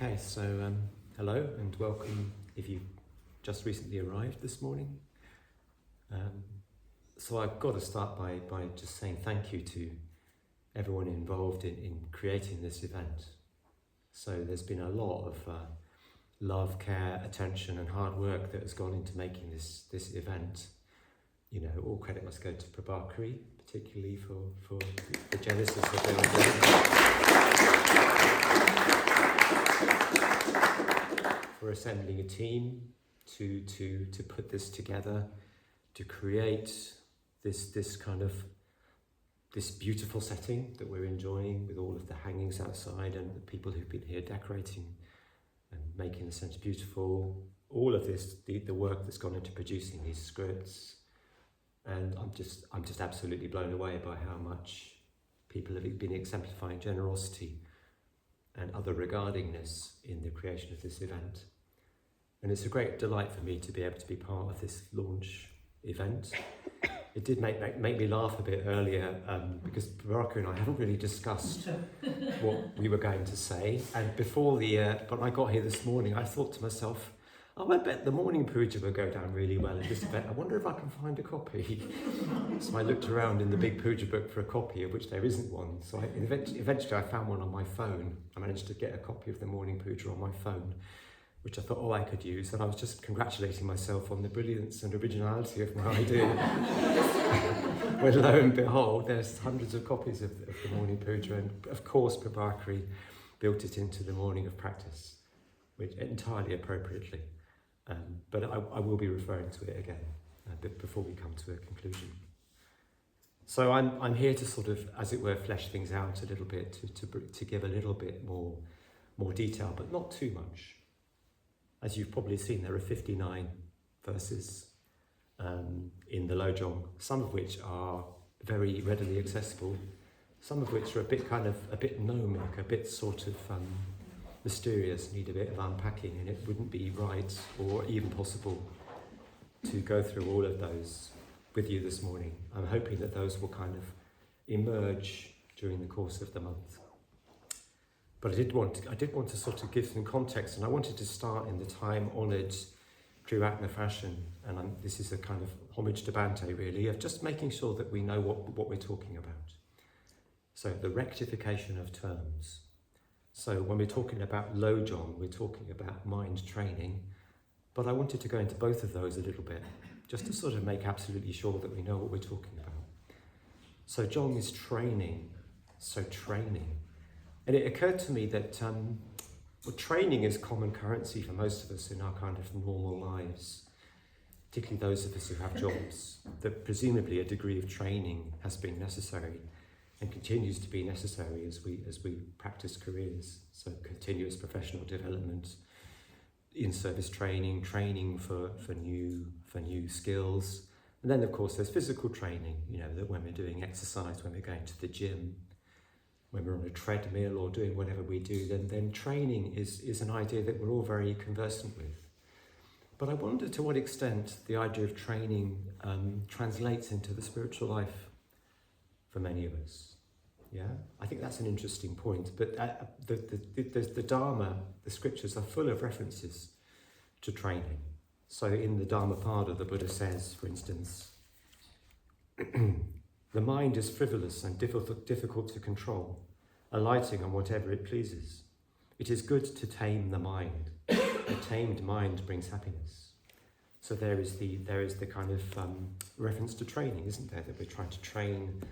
Okay, so hello and welcome if you've just recently arrived this morning. So I've got to start by just saying thank you to everyone involved in creating this event. So there's been a lot of love, care, attention and hard work that has gone into making this event. You know, all credit must go to Prabhakari, particularly for the genesis of the for assembling a team to put this together, to create this kind of this beautiful setting that we're enjoying with all of the hangings outside and the people who've been here decorating and making the centre beautiful. All of this, the work that's gone into producing these scripts, and I'm just absolutely blown away by how much people have been exemplifying generosity and other regardingness in the creation of this event. And it's a great delight for me to be able to be part of this launch event. It did make me laugh a bit earlier because Baraka and I haven't really discussed what we were going to say. And before but when I got here this morning, I thought to myself, oh, I bet the morning puja will go down really well at this event. I wonder if I can find a copy. So I looked around in the big puja book for a copy, of which there isn't one. So eventually I found one on my phone. I managed to get a copy of the morning puja on my phone, which I thought, oh, I could use. And I was just congratulating myself on the brilliance and originality of my idea. When lo and behold, there's hundreds of copies of the morning puja. And of course, Prabhakari built it into the morning of practice, which entirely appropriately. But I will be referring to it again before we come to a conclusion. So I'm here to sort of, as it were, flesh things out a little bit, to give a little bit more detail, but not too much. As you've probably seen, there are 59 verses in the lojong, some of which are very readily accessible, some of which are a bit gnomic, a bit sort of mysterious, need a bit of unpacking, and it wouldn't be right or even possible to go through all of those with you this morning. I'm hoping that those will kind of emerge during the course of the month. But I did want to sort of give some context, and I wanted to start in the time-honoured Triratna fashion, and this is a kind of homage to Bhante really, of just making sure that we know what we're talking about. So the rectification of terms. So when we're talking about lojong, we're talking about mind training, but I wanted to go into both of those a little bit, just to sort of make absolutely sure that we know what we're talking about. So jong is training, so training. And it occurred to me that training is common currency for most of us in our kind of normal lives, particularly those of us who have jobs, that presumably a degree of training has been necessary and continues to be necessary as we practice careers. So continuous professional development, in-service training for new skills. And then of course there's physical training, you know, that when we're doing exercise, when we're going to the gym, when we're on a treadmill or doing whatever we do, then training is an idea that we're all very conversant with. But I wonder to what extent the idea of training translates into the spiritual life for many of us. Yeah, I think that's an interesting point. But the Dharma, the scriptures are full of references to training. So in the Dhammapada, the Buddha says, for instance, the mind is frivolous and difficult to control, alighting on whatever it pleases. It is good to tame the mind. A tamed mind brings happiness. So there is the kind of reference to training, isn't there? That we're trying to train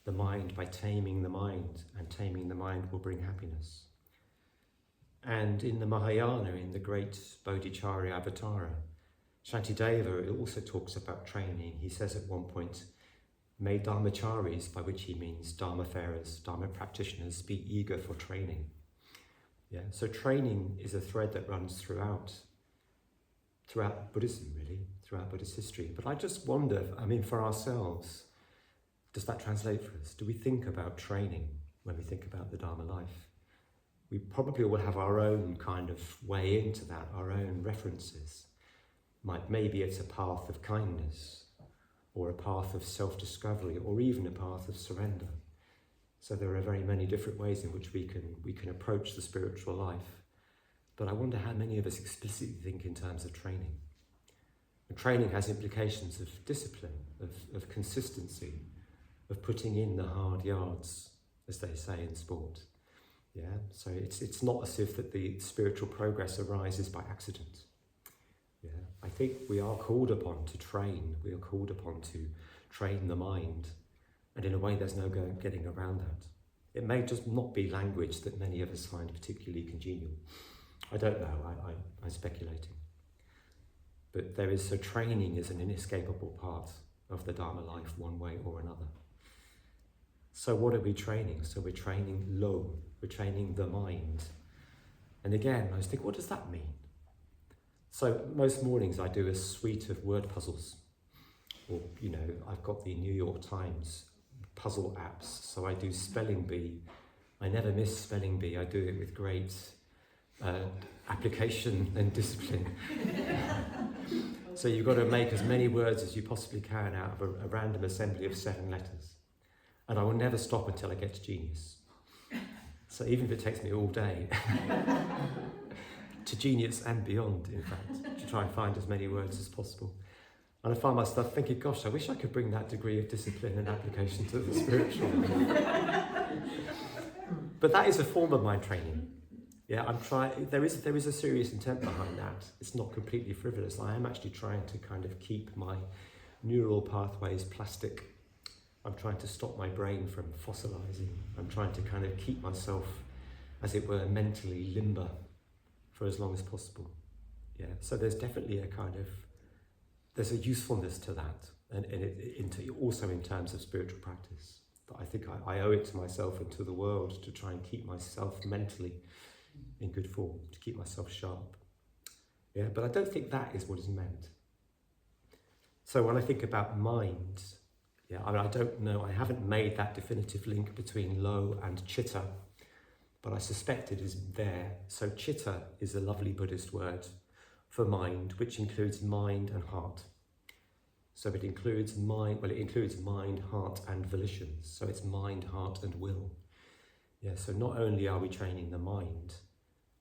the mind by taming the mind, and taming the mind will bring happiness. And in the Mahayana, in the great Bodhicharya Avatara, Shantideva also talks about training. He says at one point, may dharmacharis, by which he means dharma-farers, dharma practitioners, be eager for training. Yeah, so training is a thread that runs throughout Buddhism, really, throughout Buddhist history. But I just wonder, I mean, for ourselves, does that translate for us? Do we think about training when we think about the Dharma life? We probably will have our own kind of way into that, our own references. Maybe it's a path of kindness, or a path of self-discovery, or even a path of surrender. So there are very many different ways in which we can approach the spiritual life. but I wonder how many of us explicitly think in terms of training. And training has implications of discipline, of consistency, of putting in the hard yards, as they say in sport. Yeah, so it's not as if that the spiritual progress arises by accident. Yeah, I think we are called upon to train. We are called upon to train the mind, and in a way, there's no getting around that. It may just not be language that many of us find particularly congenial. I don't know. I'm speculating. But there is, so training is an inescapable part of the Dharma life, one way or another. So what are we training? So we're training lo, we're training the mind. And again, I was thinking, what does that mean? So most mornings I do a suite of word puzzles. Or, I've got the New York Times puzzle apps. So I do spelling bee. I never miss spelling bee. I do it with great application and discipline. So you've got to make as many words as you possibly can out of a random assembly of 7 letters. And I will never stop until I get to genius. So even if it takes me all day, to genius and beyond, in fact, to try and find as many words as possible. And I find myself thinking, gosh, I wish I could bring that degree of discipline and application to the spiritual. But that is a form of mind training. Yeah, I'm trying. There is a serious intent behind that. It's not completely frivolous. I am actually trying to kind of keep my neural pathways plastic. I'm trying to stop my brain from fossilizing. I'm trying to kind of keep myself, as it were, mentally limber for as long as possible. Yeah, so there's definitely there's a usefulness to that, and also in terms of spiritual practice. That I think I owe it to myself and to the world to try and keep myself mentally in good form, to keep myself sharp. Yeah, but I don't think that is what is meant. So when I think about mind, yeah, I don't know, I haven't made that definitive link between lo and chitta, but I suspect it is there. So chitta is a lovely Buddhist word for mind, which includes mind and heart. So it includes mind, heart, and volitions. So it's mind, heart, and will. Yeah, so not only are we training the mind,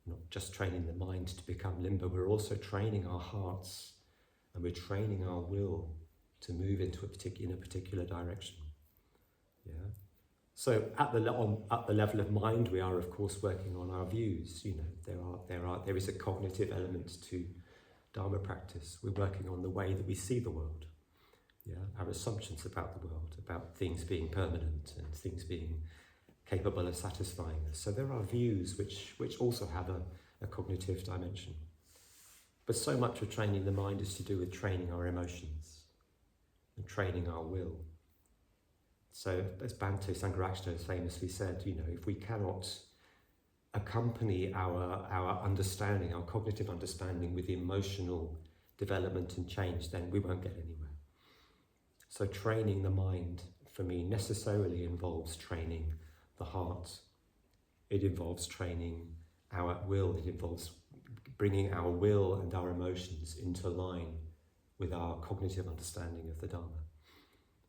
not just training the mind to become limber, we're also training our hearts, and we're training our will to move into in a particular direction. Yeah. So at the level of mind, we are of course working on our views. There is a cognitive element to Dharma practice. We're working on the way that we see the world. Yeah, our assumptions about the world, about things being permanent and things being capable of satisfying us. So there are views which also have a cognitive dimension. But so much of training the mind is to do with training our emotions and training our will. So as Bhante Sangharakshita famously said, if we cannot accompany our understanding, our cognitive understanding with emotional development and change, then we won't get anywhere. So training the mind, for me, necessarily involves training the heart. It involves training our will. It involves bringing our will and our emotions into line with our cognitive understanding of the Dharma.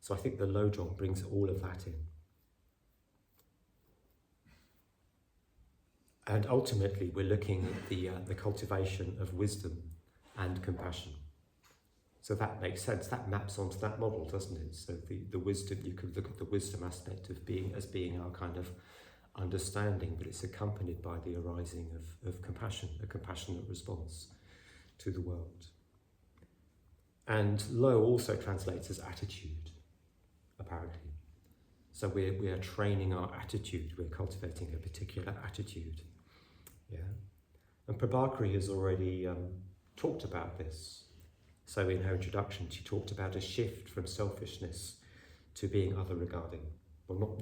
So I think the lojong brings all of that in. And ultimately, we're looking at the cultivation of wisdom and compassion. So that makes sense. That maps onto that model, doesn't it? So the wisdom, you can look at the wisdom aspect of being our kind of understanding, but it's accompanied by the arising of compassion, a compassionate response to the world. And lo also translates as attitude, apparently. So we are training our attitude, we're cultivating a particular attitude. Yeah. And Prabhakari has already talked about this. So in her introduction, she talked about a shift from selfishness to being other-regarding. Well,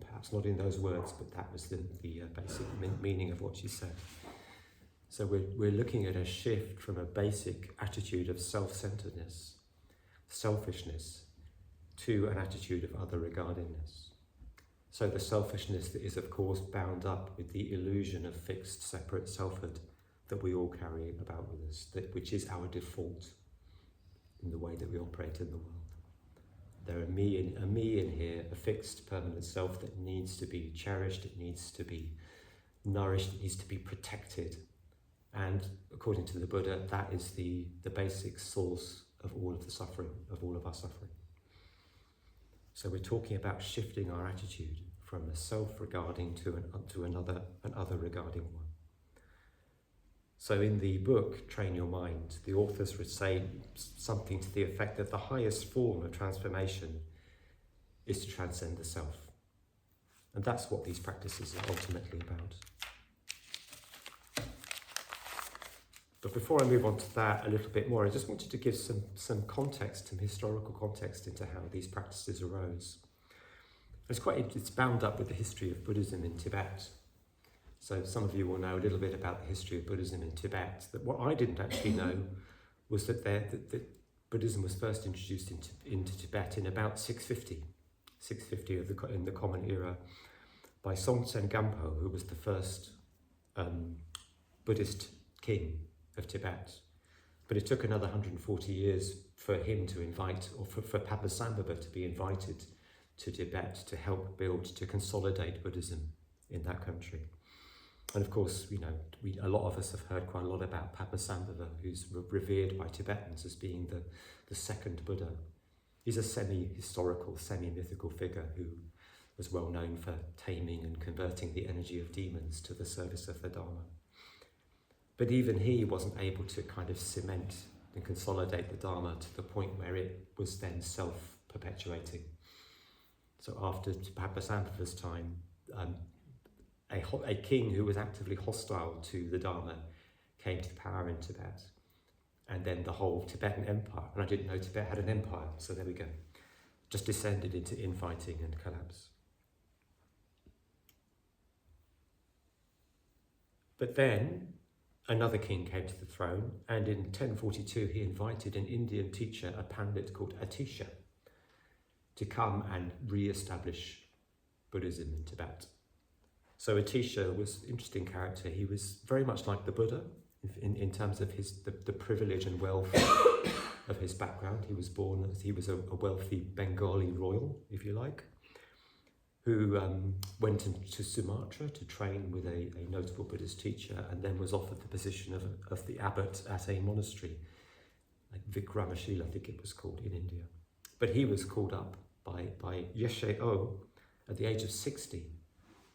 perhaps not in those words, but that was the basic meaning of what she said. So we're looking at a shift from a basic attitude of self-centeredness, selfishness, to an attitude of other-regardingness. So the selfishness that is, of course, bound up with the illusion of fixed, separate selfhood that we all carry about with us, which is our default in the way that we operate in the world. There are me in here, a fixed, permanent self that needs to be cherished, it needs to be nourished, it needs to be protected And according to the Buddha, that is the basic source of all of the suffering, of all of our suffering. So we're talking about shifting our attitude from a self-regarding to an other-regarding one. So in the book, Train Your Mind, the authors would say something to the effect that the highest form of transformation is to transcend the self. And that's what these practices are ultimately about. But before I move on to that a little bit more, I just wanted to give some context, some historical context into how these practices arose. It's bound up with the history of Buddhism in Tibet. So some of you will know a little bit about the history of Buddhism in Tibet. That what I didn't actually know was that Buddhism was first introduced into Tibet in about 650 in the Common Era, by Songtsen Gampo, who was the first Buddhist king of Tibet. But it took another 140 years for him to invite, or for Padmasambhava to be invited to Tibet to help to consolidate Buddhism in that country. And of course, a lot of us have heard quite a lot about Padmasambhava, who's revered by Tibetans as being the second Buddha. He's a semi-historical, semi-mythical figure who was well known for taming and converting the energy of demons to the service of the Dharma. But even he wasn't able to kind of cement and consolidate the Dharma to the point where it was then self-perpetuating. So after Padmasambhava's time, a king who was actively hostile to the Dharma came to power in Tibet. And then the whole Tibetan empire, and I didn't know Tibet had an empire, so there we go, just descended into infighting and collapse. But then another king came to the throne, and in 1042 he invited an Indian teacher, a pandit called Atisha, to come and re-establish Buddhism in Tibet. So Atisha was an interesting character. He was very much like the Buddha in terms of the privilege and wealth of his background. He was a wealthy Bengali royal, if you like, who went to Sumatra to train with a notable Buddhist teacher, and then was offered the position of the abbot at a monastery, like Vikramashila, I think it was called, in India. But he was called up by Yeshe O at the age of 60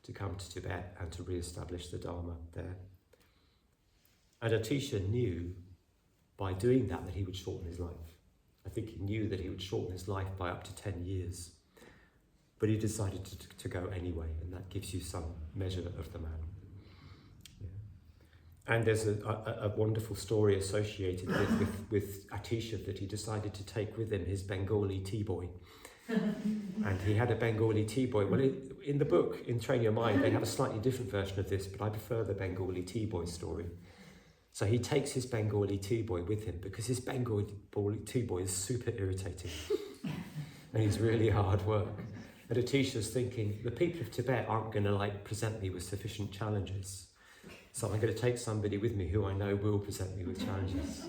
to come to Tibet and to re-establish the Dharma there. And Atisha knew by doing that he would shorten his life. I think he knew that he would shorten his life by up to 10 years. But he decided to go anyway, and that gives you some measure of the man. Yeah. And there's a wonderful story associated with Atisha, that he decided to take with him his Bengali tea boy. And he had a Bengali tea boy. Well, in the book, in Train Your Mind, they have a slightly different version of this, but I prefer the Bengali tea boy story. So he takes his Bengali tea boy with him because his Bengali tea boy is super irritating and he's really hard work. And Atisha's thinking, the people of Tibet aren't going to present me with sufficient challenges, so I'm going to take somebody with me who I know will present me with challenges.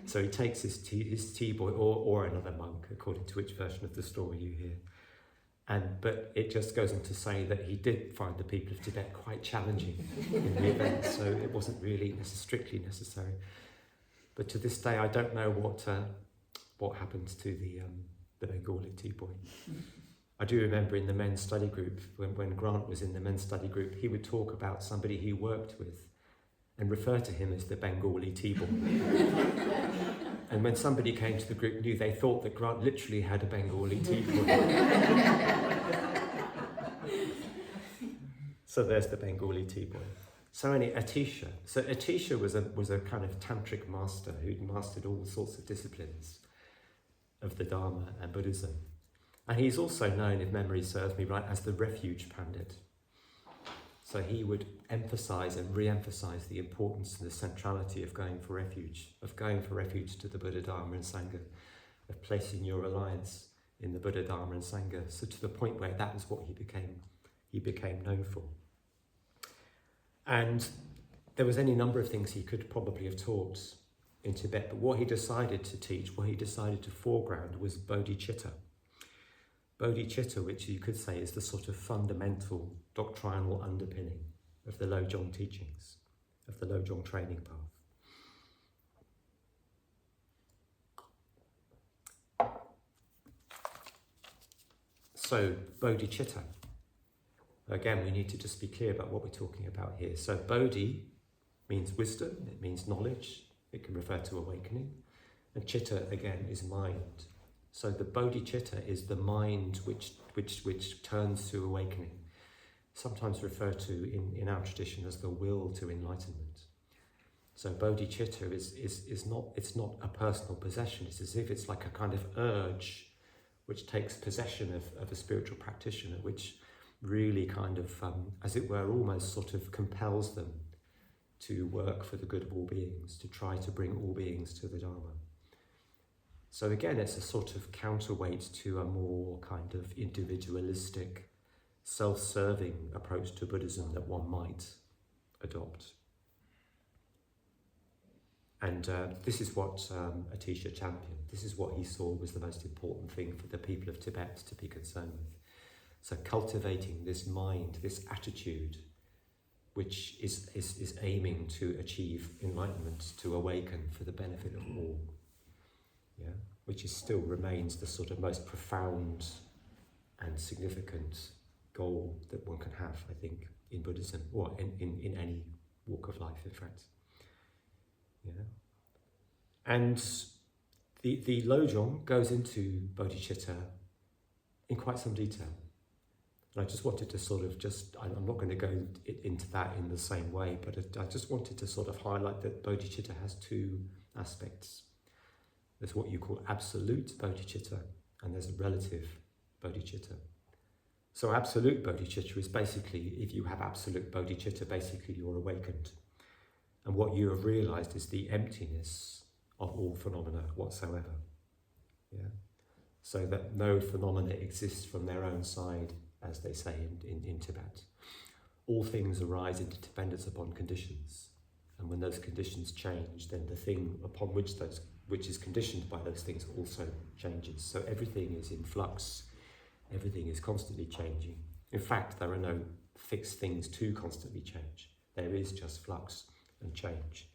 So he takes his tea boy, or another monk, according to which version of the story you hear. But it just goes on to say that he did find the people of Tibet quite challenging in the event, so it wasn't really strictly necessary. But to this day, I don't know what happens to the Bengali tea boy. I do remember in the men's study group, when Grant was in the men's study group, he would talk about somebody he worked with and refer to him as the Bengali tea boy. And when somebody came to the group new, they thought that Grant literally had a Bengali tea boy. So there's the Bengali tea boy. So Atisha. So Atisha was a kind of tantric master who'd mastered all sorts of disciplines of the Dharma and Buddhism. And he's also known, if memory serves me right, as the refuge pandit. So he would emphasize and re-emphasize the importance and the centrality of going for refuge to the Buddha, Dharma and Sangha, of placing your reliance in the Buddha, Dharma and Sangha, so to the point where that was what he became known for. And there was any number of things he could probably have taught in Tibet, but what he decided to teach, what he decided to foreground, was bodhicitta. Bodhicitta, which you could say is the sort of fundamental doctrinal underpinning of the lojong teachings. of the lojong training path. So, bodhicitta. Again, we need to just be clear about what we're talking about here. So, bodhi means wisdom, it means knowledge, it can refer to awakening. And chitta, again, is mind. So the bodhicitta is the mind which turns to awakening, sometimes referred to in our tradition as the will to enlightenment. So bodhicitta is not a personal possession. It's as if it's like a kind of urge which takes possession of a spiritual practitioner, which really kind of, as it were, almost sort of compels them to work for the good of all beings, to try to bring all beings to the Dharma. So again, it's a sort of counterweight to a more kind of individualistic, self-serving approach to Buddhism that one might adopt. And this is what Atisha championed. This is what he saw was the most important thing for the people of Tibet to be concerned with. So cultivating this mind, this attitude, which is aiming to achieve enlightenment, to awaken for the benefit of all. Yeah, which still remains the sort of most profound and significant goal that one can have, I think, in Buddhism, or in any walk of life, in fact. Yeah. And the lojong goes into bodhicitta in quite some detail. And I just wanted to sort of I'm not going to go into that in the same way, but I just wanted to sort of highlight that bodhicitta has two aspects. There's what you call absolute bodhicitta, and there's relative bodhicitta. So absolute bodhicitta is basically, if you have absolute bodhicitta, basically you're awakened. And what you have realized is the emptiness of all phenomena whatsoever. Yeah. So that no phenomena exists from their own side, as they say in Tibet. All things arise in dependence upon conditions. And when those conditions change, then the thing upon which is conditioned by those things also changes. So everything is in flux, everything is constantly changing. In fact, there are no fixed things to constantly change. There is just flux and change.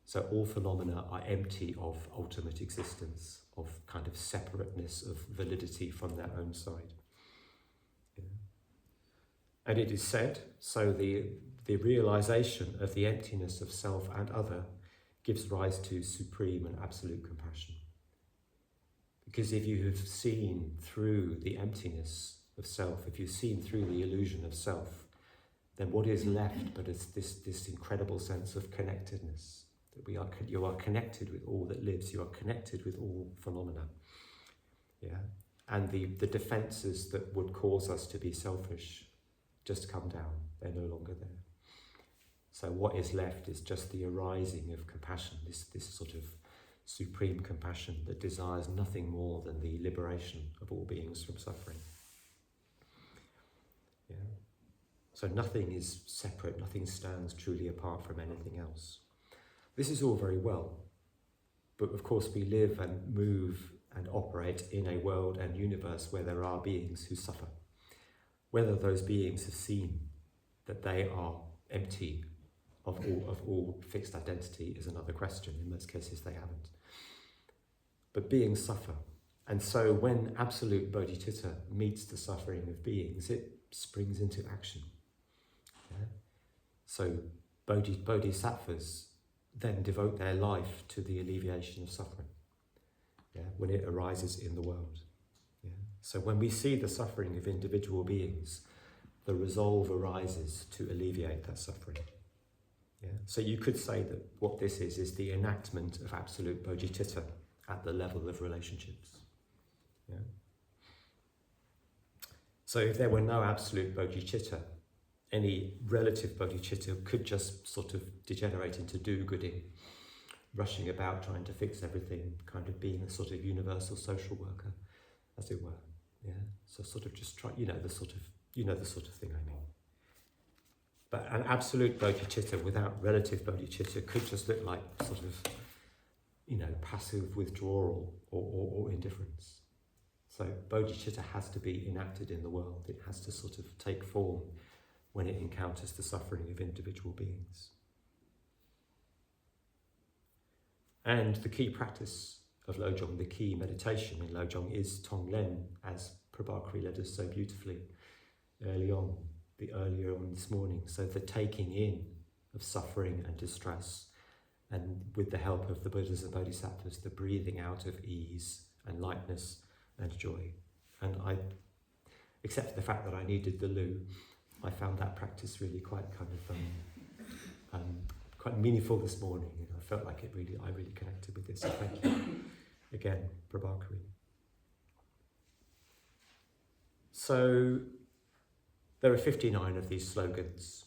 So all phenomena are empty of ultimate existence, of kind of separateness, of validity from their own side. Yeah. And it is said, so the realization of the emptiness of self and other gives rise to supreme and absolute compassion. Because if you have seen through the emptiness of self, if you've seen through the illusion of self, then what is left but is this incredible sense of connectedness, that you are connected with all that lives, you are connected with all phenomena. Yeah? And the defences that would cause us to be selfish just come down, they're no longer there. So what is left is just the arising of compassion, this sort of supreme compassion that desires nothing more than the liberation of all beings from suffering. Yeah. So nothing is separate, nothing stands truly apart from anything else. This is all very well, but of course we live and move and operate in a world and universe where there are beings who suffer. Whether those beings have seen that they are empty of all fixed identity is another question. In most cases they haven't. But beings suffer. And so when absolute bodhicitta meets the suffering of beings, it springs into action. Yeah? So bodhisattvas then devote their life to the alleviation of suffering, yeah, when it arises in the world. Yeah? So when we see the suffering of individual beings, the resolve arises to alleviate that suffering. Yeah? So you could say that what this is the enactment of absolute bodhicitta at the level of relationships. Yeah? So if there were no absolute bodhicitta, any relative bodhicitta could just sort of degenerate into do-gooding, rushing about trying to fix everything, kind of being a sort of universal social worker, as it were. Yeah, so sort of just try, the sort of thing I mean. But an absolute bodhicitta without relative bodhicitta could just look like sort of, passive withdrawal or indifference. So bodhicitta has to be enacted in the world. It has to sort of take form when it encounters the suffering of individual beings. And the key practice of lojong, the key meditation in lojong is tonglen, as Prabhakari led us so beautifully earlier on this morning. So the taking in of suffering and distress, and with the help of the Buddhas and Bodhisattvas, the breathing out of ease and lightness and joy. And I, except for the fact that I needed the loo, I found that practice really quite kind of quite meaningful this morning. And I felt like I really connected with this. So thank you again, Prabhakari. So there are 59 of these slogans,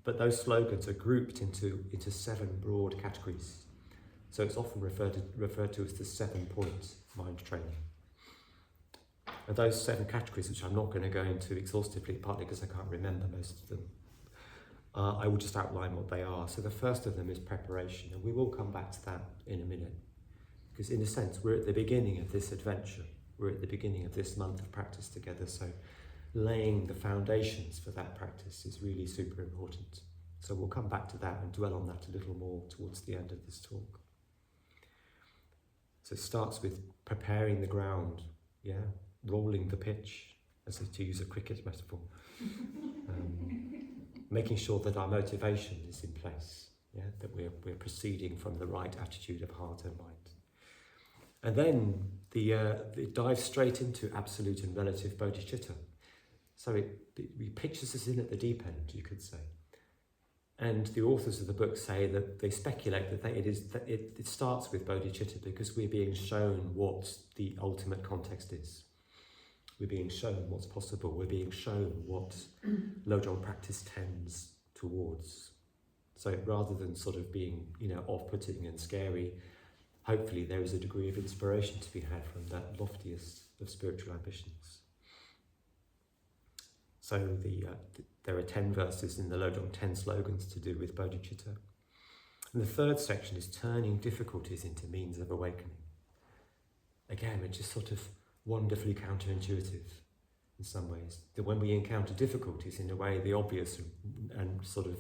but those slogans are grouped into 7 broad categories. So it's often referred to as the 7-point mind training. And those 7 categories, which I'm not going to go into exhaustively, partly because I can't remember most of them, I will just outline what they are. So the first of them is preparation, and we will come back to that in a minute. Because in a sense, we're at the beginning of this adventure. We're at the beginning of this month of practice together, so laying the foundations for that practice is really super important. So we'll come back to that and dwell on that a little more towards the end of this talk. So it starts with preparing the ground, rolling the pitch, as to use a cricket metaphor. Making sure that our motivation is in place, that we're proceeding from the right attitude of heart and mind. And then it dives straight into absolute and relative bodhicitta. So it pitches us in at the deep end, you could say. And the authors of the book say that they speculate that it starts with bodhicitta because we're being shown what the ultimate context is. We're being shown what's possible. We're being shown what lojong practice tends towards. So rather than sort of being, off-putting and scary, hopefully there is a degree of inspiration to be had from that loftiest of spiritual ambitions. So there are 10 verses in the lojong, 10 slogans to do with bodhicitta. And the third section is turning difficulties into means of awakening. Again, which is sort of wonderfully counterintuitive in some ways. That when we encounter difficulties, in a way, the obvious and sort of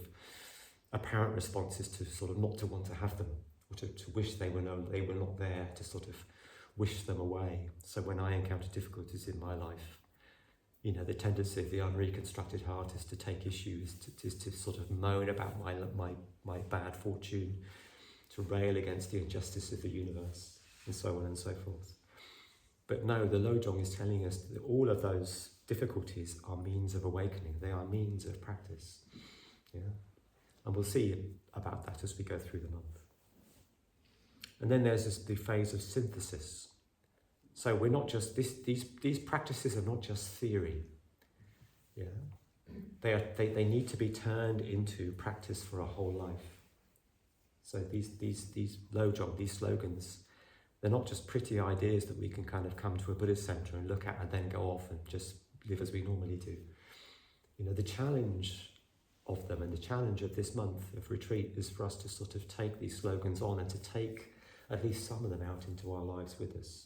apparent response is to sort of not to want to have them, or to wish they were not there, to sort of wish them away. So when I encounter difficulties in my life, the tendency of the unreconstructed heart is to take issues, to sort of moan about my bad fortune, to rail against the injustice of the universe, and so on and so forth. But no, the lojong is telling us that all of those difficulties are means of awakening. They are means of practice. And we'll see about that as we go through the month. And then there's the phase of synthesis. So we're not just, these practices are not just theory. They need to be turned into practice for a whole life. So these lojong, these slogans, they're not just pretty ideas that we can kind of come to a Buddhist center and look at and then go off and just live as we normally do. The challenge of them and the challenge of this month of retreat is for us to sort of take these slogans on and to take at least some of them out into our lives with us,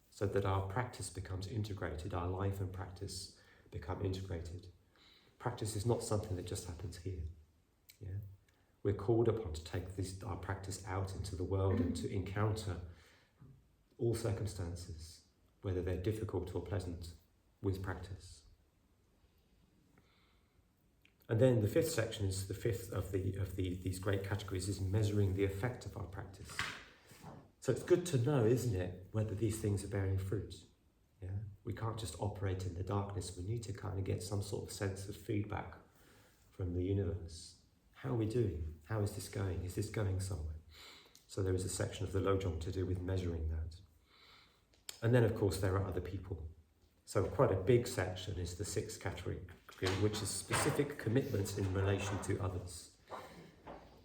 so that our practice becomes integrated, our life and practice become integrated. Practice is not something that just happens here. We're called upon to take our practice out into the world and to encounter all circumstances, whether they're difficult or pleasant, with practice. And then the fifth section is the fifth of these great categories, is measuring the effect of our practice. So it's good to know, isn't it, whether these things are bearing fruit. We can't just operate in the darkness. We need to kind of get some sort of sense of feedback from the universe. How are we doing? How is this going? Is this going somewhere? So there is a section of the lojong to do with measuring that. And then, of course, there are other people. So quite a big section is the sixth category, which is specific commitments in relation to others.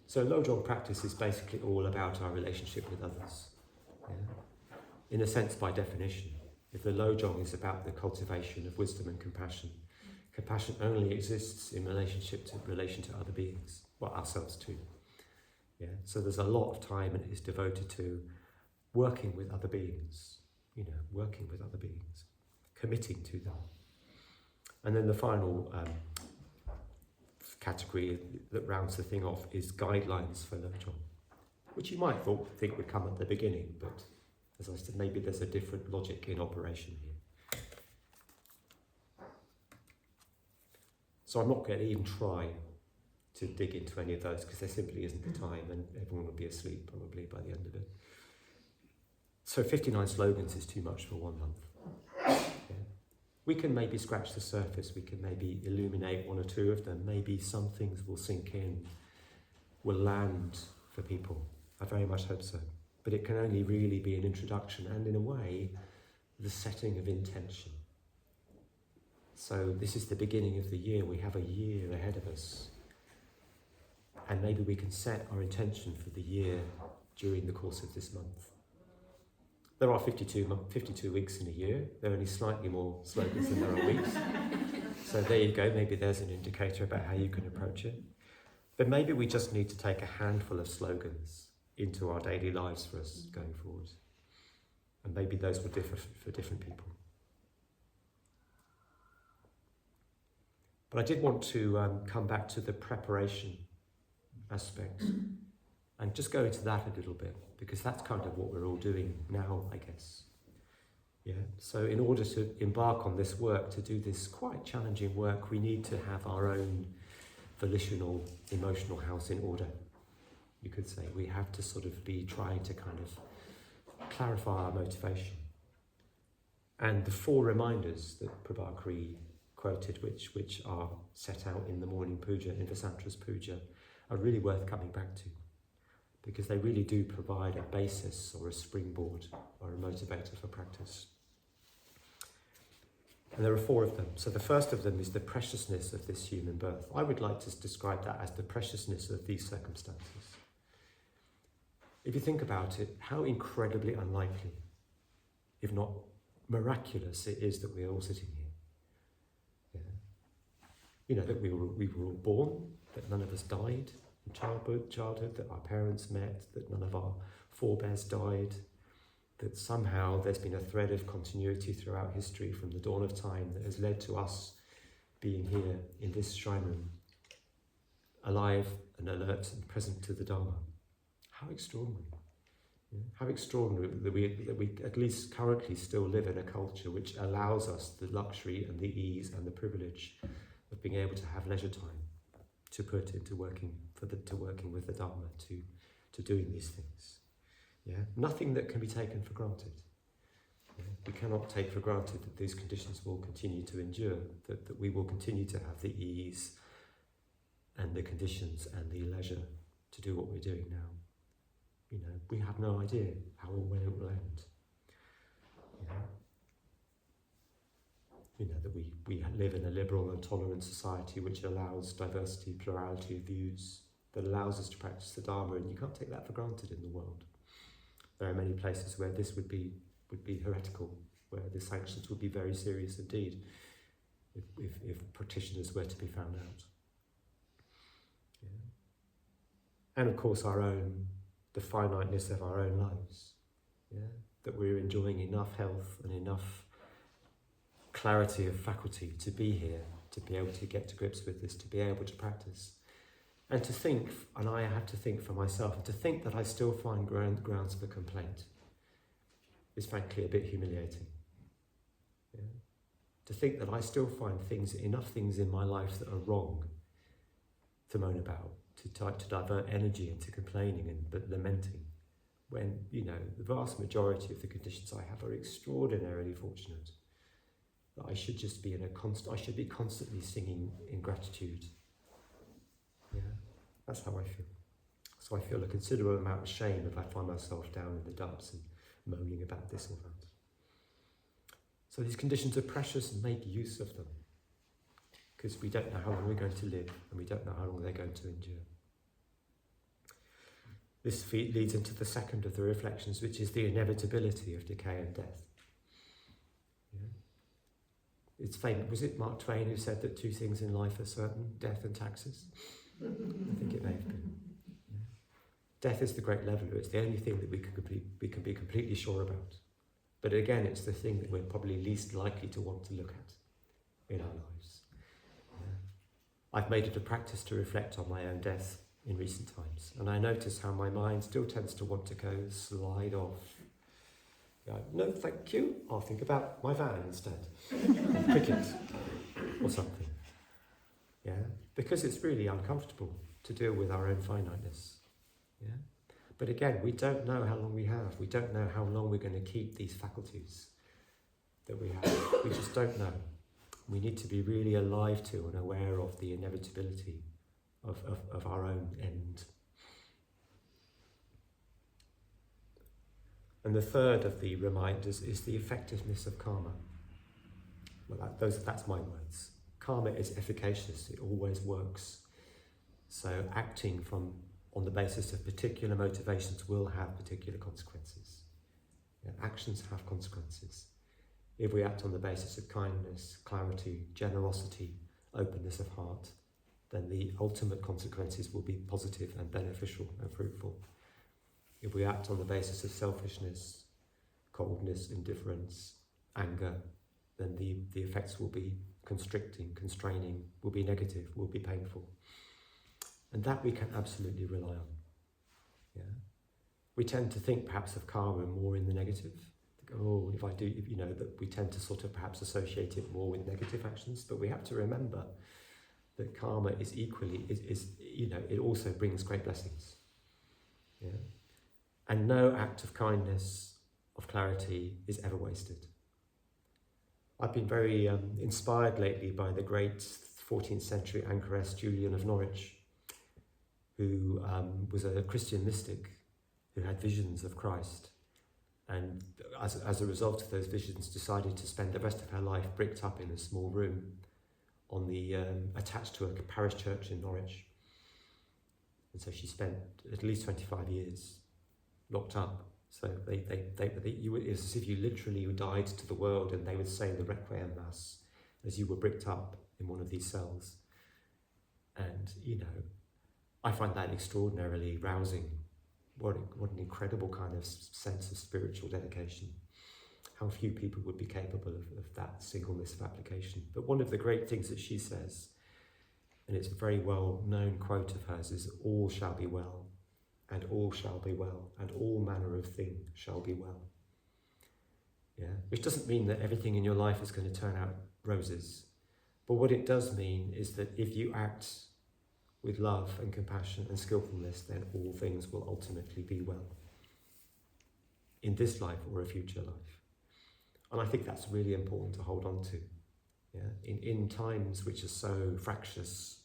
So lojong practice is basically all about our relationship with others. In a sense, by definition, if the lojong is about the cultivation of wisdom and compassion, compassion only exists in relation to other beings, ourselves too. So there's a lot of time that is devoted to working with other beings, committing to them. And then the final category that rounds the thing off is guidelines for lojong. which you might think would come at the beginning, but as I said, maybe there's a different logic in operation here. So I'm not going to even try to dig into any of those because there simply isn't the time, and everyone will be asleep probably by the end of it. So 59 slogans is too much for 1 month. Yeah. We can maybe scratch the surface, we can maybe illuminate 1 or 2 of them, maybe some things will sink in, will land for people. I very much hope so. But it can only really be an introduction and, in a way, the setting of intention. So this is the beginning of the year, we have a year ahead of us. And maybe we can set our intention for the year during the course of this month. There are 52 weeks in a year. There are only slightly more slogans than there are weeks. So there you go, maybe there's an indicator about how you can approach it. But maybe we just need to take a handful of slogans into our daily lives for us going forward. And maybe those will differ for different people. But I did want to come back to the preparation aspect and just go into that a little bit, because that's kind of what we're all doing now, I guess. Yeah. So in order to embark on this work, to do this quite challenging work, we need to have our own volitional, emotional house in order. You could say we have to sort of be trying to kind of clarify our motivation. And the 4 reminders that Prabhakari quoted, which are set out in the morning puja, in Vasantra's puja, are really worth coming back to, because they really do provide a basis or a springboard or a motivator for practice. And there are 4 of them. So the first of them is the preciousness of this human birth. I would like to describe that as the preciousness of these circumstances. If you think about it, how incredibly unlikely, if not miraculous, it is that we are all sitting here. Yeah. You know, that we were all born, that none of us died in childhood, that our parents met, that none of our forebears died, that somehow there's been a thread of continuity throughout history from the dawn of time that has led to us being here in this shrine room, alive and alert and present to the Dharma. How extraordinary. Yeah? How extraordinary that we at least currently still live in a culture which allows us the luxury and the ease and the privilege of being able to have leisure time to put into working with the Dharma, to doing these things. Yeah? Nothing that can be taken for granted. Yeah? We cannot take for granted that these conditions will continue to endure, that we will continue to have the ease and the conditions and the leisure to do what we're doing now. You know, we have no idea how or when it will end. You know, that we live in a liberal and tolerant society which allows diversity, plurality of views, that allows us to practice the Dharma, and you can't take that for granted in the world. There are many places where this would be heretical, where the sanctions would be very serious indeed if practitioners were to be found out. Yeah. And of course the finiteness of our own lives, yeah? That we're enjoying enough health and enough clarity of faculty to be here, to be able to get to grips with this, to be able to practice. And to think, and I have to think for myself, and to think that I still find grounds for complaint is frankly a bit humiliating. Yeah? To think that I still find enough things in my life that are wrong to moan about, to divert energy into complaining and lamenting, when, you know, the vast majority of the conditions I have are extraordinarily fortunate. That I should just be I should be constantly singing in gratitude. Yeah, that's how I feel. So I feel a considerable amount of shame if I find myself down in the dumps and moaning about this or that. So these conditions are precious, and make use of them, because we don't know how long we're going to live, and we don't know how long they're going to endure. This leads into the second of the reflections, which is the inevitability of decay and death. Yeah. It's famous. Was it Mark Twain who said that 2 things in life are certain, death and taxes? I think it may have been. Yeah. Death is the great leveller. It's the only thing that we can be completely sure about. But again, it's the thing that we're probably least likely to want to look at in our lives. Yeah. I've made it a practice to reflect on my own death in recent times. And I notice how my mind still tends to want to go slide off. Go, no, thank you. I'll think about my van instead. Or cricket or something. Yeah? Because it's really uncomfortable to deal with our own finiteness. Yeah? But again, we don't know how long we have. We don't know how long we're going to keep these faculties that we have. We just don't know. We need to be really alive to and aware of the inevitability of our own end. And the third of the reminders is the effectiveness of karma. Well, that's my words. Karma is efficacious, it always works. So acting on the basis of particular motivations will have particular consequences. Yeah, actions have consequences. If we act on the basis of kindness, clarity, generosity, openness of heart, then the ultimate consequences will be positive and beneficial and fruitful. If we act on the basis of selfishness, coldness, indifference, anger, then the effects will be constricting, constraining, will be negative, will be painful. And that we can absolutely rely on. Yeah? We tend to think perhaps of karma more in the negative. Oh, if I do, that we tend to sort of perhaps associate it more with negative actions, but we have to remember that karma is equally, it also brings great blessings. Yeah? And no act of kindness, of clarity, is ever wasted. I've been very inspired lately by the great 14th century anchoress Julian of Norwich, who was a Christian mystic who had visions of Christ, and as a result of those visions decided to spend the rest of her life bricked up in a small room on the attached to a parish church in Norwich. And so she spent at least 25 years locked up. So it was as if you literally died to the world, and they would say the Requiem Mass as you were bricked up in one of these cells. And, I find that extraordinarily rousing. What an incredible kind of sense of spiritual dedication. How few people would be capable of that singleness of application. But one of the great things that she says, and it's a very well-known quote of hers, is all shall be well, and all shall be well, and all manner of thing shall be well. Yeah? Which doesn't mean that everything in your life is going to turn out roses. But what it does mean is that if you act with love and compassion and skillfulness, then all things will ultimately be well. In this life or a future life. And I think that's really important to hold on to. Yeah? In times which are so fractious,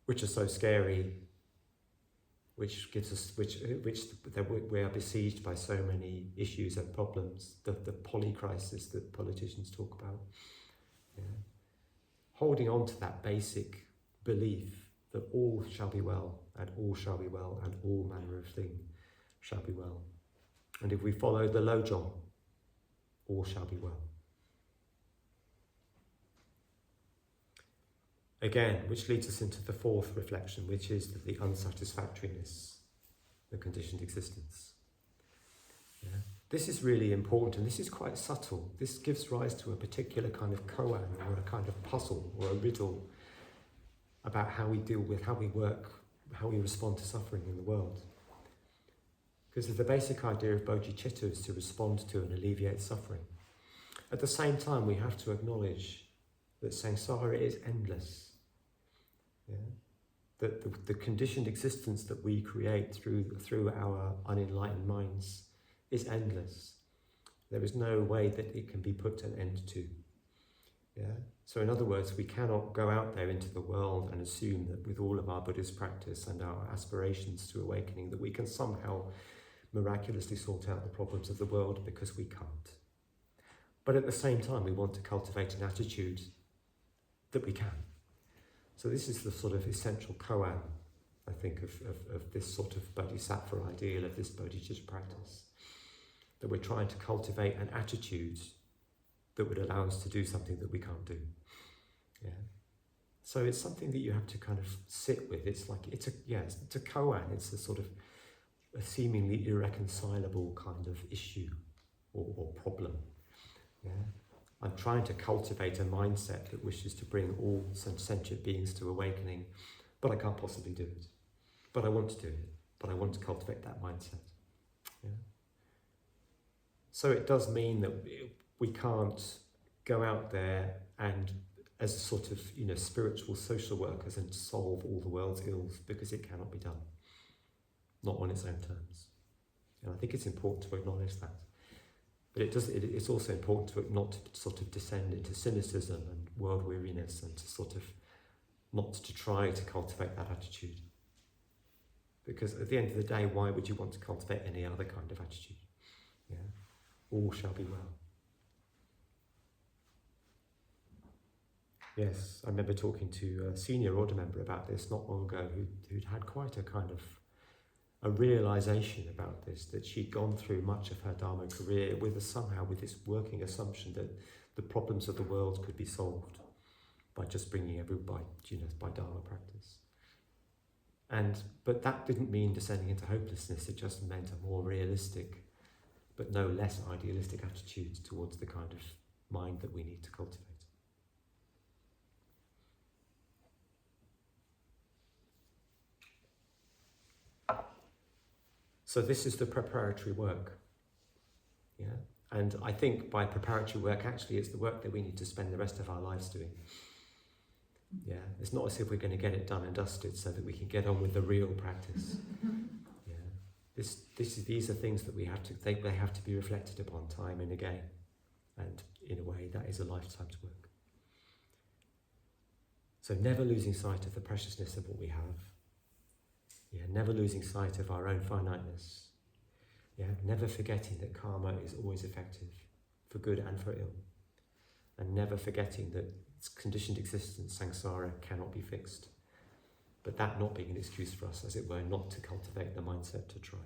which are so scary, which we are besieged by so many issues and problems, the polycrisis that politicians talk about. Yeah? Holding on to that basic belief that all shall be well, and all shall be well, and all manner of thing shall be well. And if we follow the lojong, all shall be well. Again, which leads us into the fourth reflection, which is the unsatisfactoriness, the conditioned existence. Yeah? This is really important, and this is quite subtle. This gives rise to a particular kind of koan, or a kind of puzzle, or a riddle, about how we deal with, how we work, how we respond to suffering in the world. Because the basic idea of bodhicitta is to respond to and alleviate suffering. At the same time, we have to acknowledge that samsara is endless. Yeah? That the conditioned existence that we create through our unenlightened minds is endless. There is no way that it can be put an end to. Yeah? So in other words, we cannot go out there into the world and assume that with all of our Buddhist practice and our aspirations to awakening that we can somehow miraculously sort out the problems of the world, because we can't. But at the same time, we want to cultivate an attitude that we can. So this is the sort of essential koan, I think, of this sort of bodhisattva ideal, of this bodhicitta practice. That we're trying to cultivate an attitude that would allow us to do something that we can't do. Yeah. So it's something that you have to kind of sit with. It's a koan. It's a sort of a seemingly irreconcilable kind of issue or problem. Yeah. I'm trying to cultivate a mindset that wishes to bring all sentient beings to awakening, but I can't possibly do it. but I want to do it, but I want to cultivate that mindset. Yeah? So it does mean that we can't go out there and as sort of, spiritual social workers and solve all the world's ills, because it cannot be done. Not on its own terms. And I think it's important to acknowledge that. But it's also important to not to sort of descend into cynicism and world weariness, and to sort of not to try to cultivate that attitude. Because at the end of the day, why would you want to cultivate any other kind of attitude? Yeah? All shall be well. Yes, I remember talking to a senior order member about this not long ago, who'd had quite a kind of a realization about this, that she'd gone through much of her Dharma career with this working assumption that the problems of the world could be solved by just bringing everybody, by Dharma practice. But that didn't mean descending into hopelessness. It just meant a more realistic, but no less idealistic attitude towards the kind of mind that we need to cultivate. So this is the preparatory work. Yeah? And I think by preparatory work, actually, it's the work that we need to spend the rest of our lives doing. Yeah, it's not as if we're going to get it done and dusted so that we can get on with the real practice. Yeah, these are things that we have to think. They have to be reflected upon time and again, and in a way, that is a lifetime's work. So never losing sight of the preciousness of what we have. Yeah, never losing sight of our own finiteness. Yeah, never forgetting that karma is always effective, for good and for ill. And never forgetting that conditioned existence, samsara, cannot be fixed. But that not being an excuse for us, as it were, not to cultivate the mindset to try.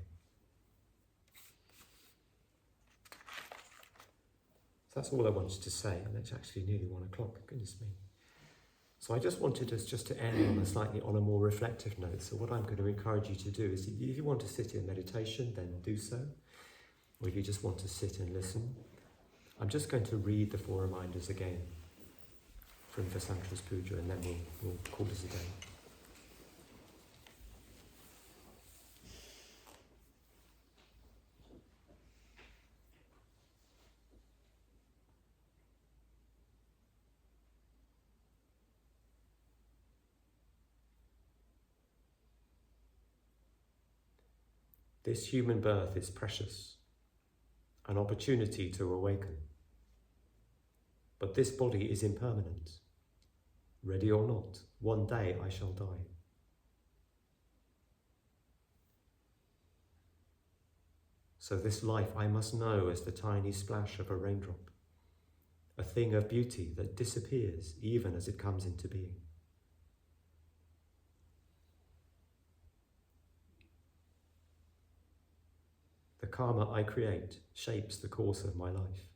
So that's all I wanted to say, and it's actually nearly 1 o'clock, goodness me. So I just wanted us just to end on a more reflective note. So what I'm going to encourage you to do is, if you want to sit in meditation, then do so. Or if you just want to sit and listen, I'm just going to read the 4 reminders again from Vasantra's Puja, and then we'll call this a day. This human birth is precious, an opportunity to awaken. But this body is impermanent. Ready or not, one day I shall die. So this life I must know as the tiny splash of a raindrop, a thing of beauty that disappears even as it comes into being. The karma I create shapes the course of my life.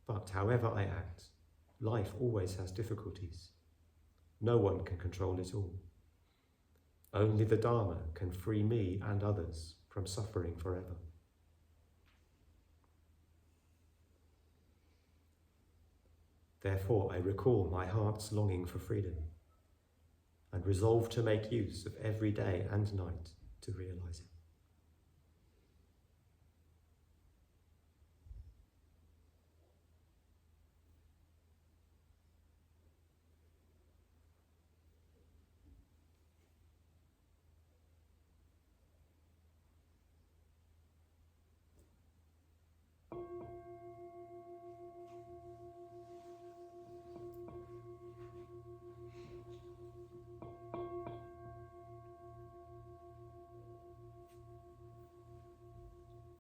But however I act, life always has difficulties. No one can control it all. Only the Dharma can free me and others from suffering forever. Therefore, I recall my heart's longing for freedom and resolve to make use of every day and night to realize it.